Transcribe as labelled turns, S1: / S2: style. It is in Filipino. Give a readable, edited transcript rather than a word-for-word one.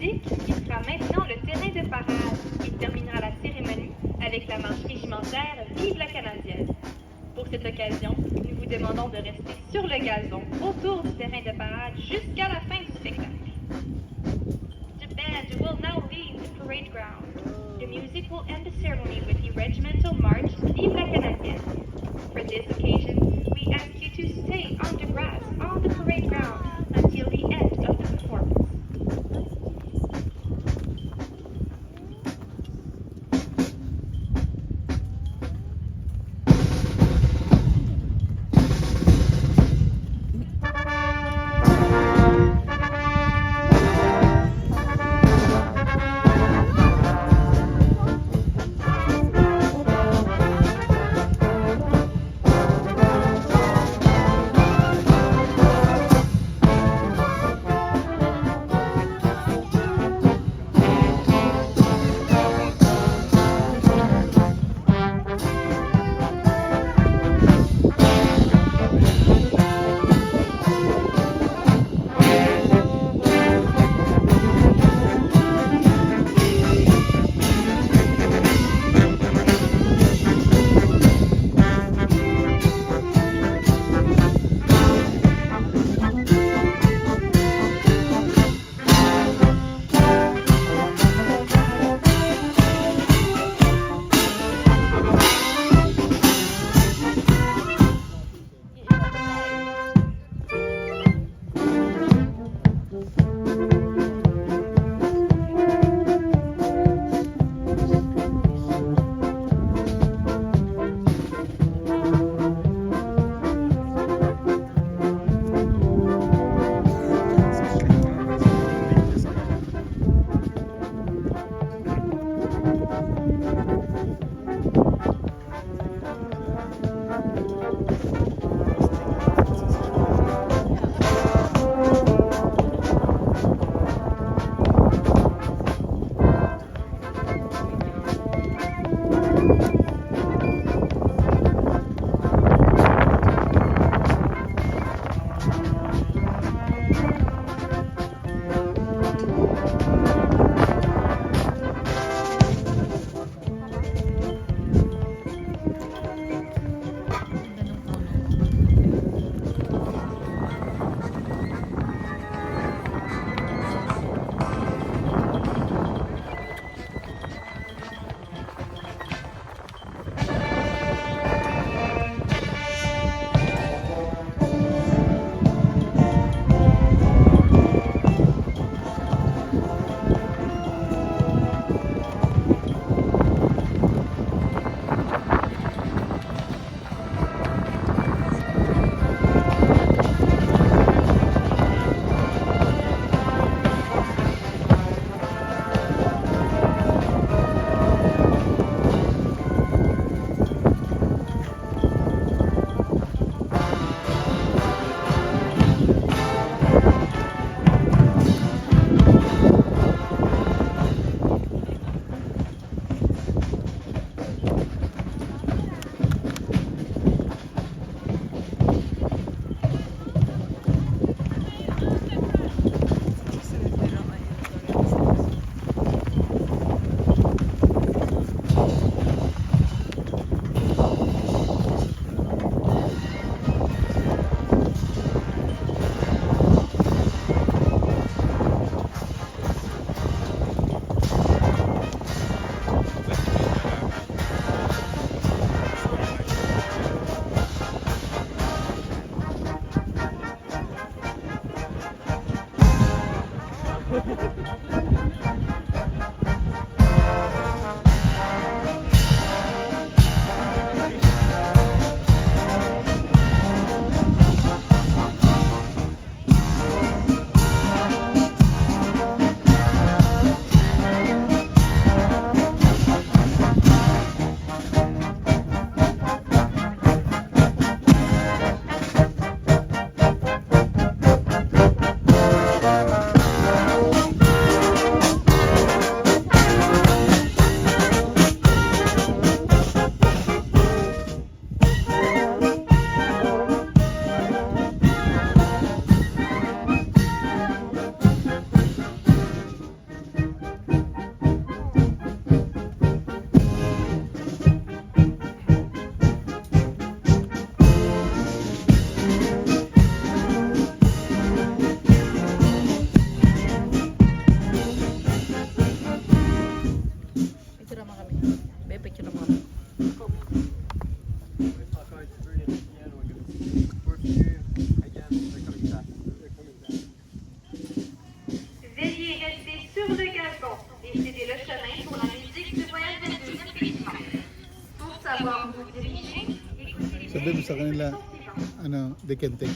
S1: musique qui sera maintenant le terrain de parade. Il terminera la cérémonie avec la marche régimentaire Vive la Canadienne. Pour cette occasion, nous vous demandons de rester sur le gazon autour du terrain de parade jusqu'à la fin du spectacle. The band will now leave the parade ground. The music will end the ceremony with the regimental march Vive la Canadienne. For this occasion, we ask you to stay on the grass on the parade ground until the end of the performance.
S2: sabi mo sa kanila, ano, they can take